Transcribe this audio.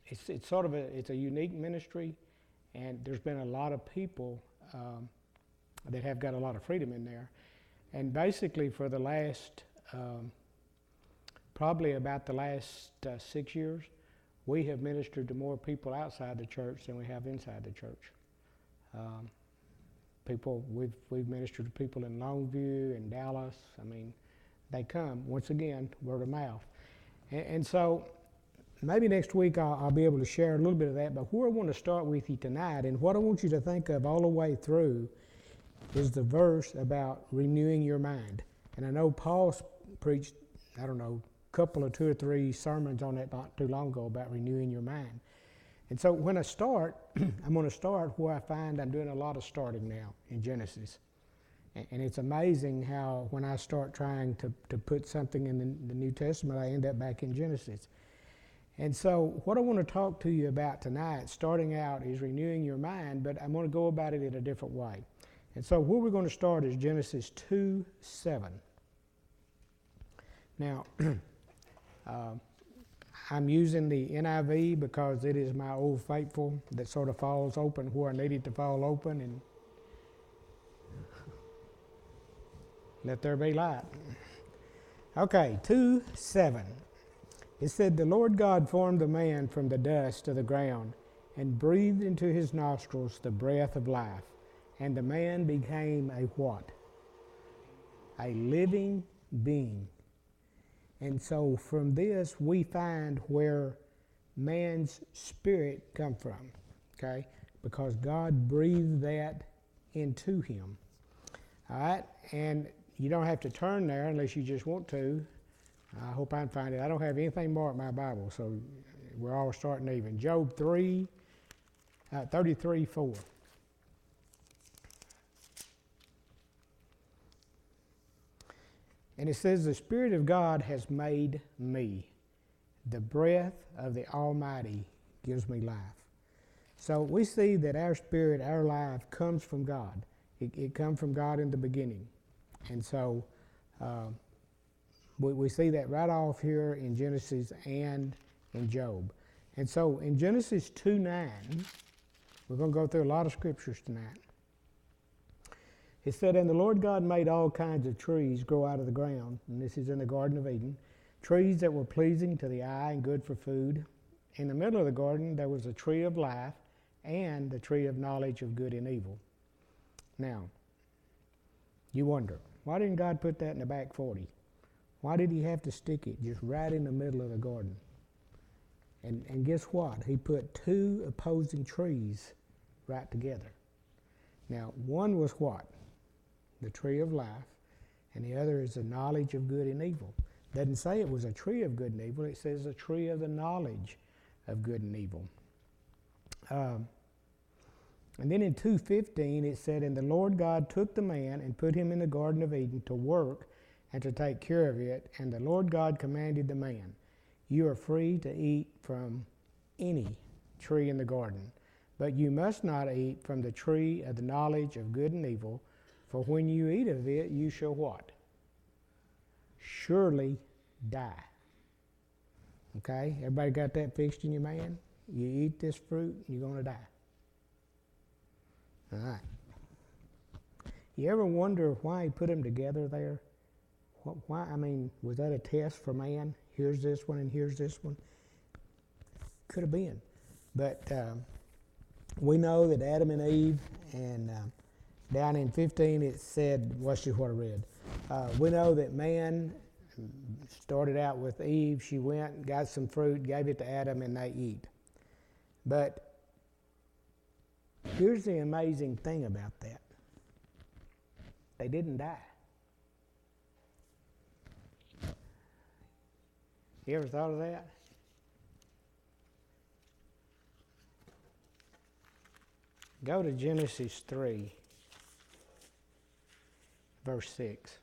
it's sort of it's a unique ministry, and there's been a lot of people that have got a lot of freedom in there. And basically for the last, probably about the last 6 years, we have ministered to more people outside the church than we have inside the church. We've ministered to people in Longview and Dallas. I mean, they come, once again, word of mouth. And so maybe next week I'll be able to share a little bit of that, but where I want to start with you tonight, and what I want you to think of all the way through, is the verse about renewing your mind. And I know Paul preached, I don't know, a couple of 2 or 3 sermons on that not too long ago about renewing your mind. And so when I start, I'm going to start where I find I'm doing a lot of starting now in Genesis. And it's amazing how when I start trying to put something in the New Testament, I end up back in Genesis. And so what I want to talk to you about tonight, starting out, is renewing your mind, but I'm going to go about it in a different way. And so where we're going to start is Genesis 2:7. Now, I'm using the NIV because it is my old faithful that sort of falls open where I need it to fall open, and let there be light. Okay, 2:7. It said, "The Lord God formed the man from the dust of the ground and breathed into his nostrils the breath of life. And the man became a what? A living being." And so from this we find where man's spirit come from, okay? Because God breathed that into him. All right? And you don't have to turn there unless you just want to. I hope I can find it. I don't have anything more in my Bible, so we're all starting even. Job 33:4. And it says, "The Spirit of God has made me. The breath of the Almighty gives me life." So we see that our spirit, our life, comes from God. It comes from God in the beginning. And so we see that right off here in Genesis and in Job. And so in Genesis 2:9, we're going to go through a lot of scriptures tonight. It said, "And the Lord God made all kinds of trees grow out of the ground," and this is in the Garden of Eden, "trees that were pleasing to the eye and good for food. In the middle of the garden there was a tree of life and the tree of knowledge of good and evil." Now, you wonder, why didn't God put that in the back 40? Why did he have to stick it just right in the middle of the garden? And guess what? He put 2 opposing trees right together. Now, one was what? The tree of life, and the other is the knowledge of good and evil. It doesn't say it was a tree of good and evil, it says a tree of the knowledge of good and evil. And then in 2:15 it said, "And the Lord God took the man and put him in the Garden of Eden to work and to take care of it. And the Lord God commanded the man, 'You are free to eat from any tree in the garden, but you must not eat from the tree of the knowledge of good and evil, for when you eat of it, you shall what? Surely die.'" Okay, everybody got that fixed in your mind? You eat this fruit, you're going to die. All right. You ever wonder why he put them together there? Why? I mean, was that a test for man? Here's this one and here's this one. Could have been. But we know that Adam and Eve, and down in 15 it said, watch this what I read. We know that man started out with Eve. She went, got some fruit, gave it to Adam, and they eat. But here's the amazing thing about that. They didn't die. You ever thought of that? Go to Genesis 3, verse 6.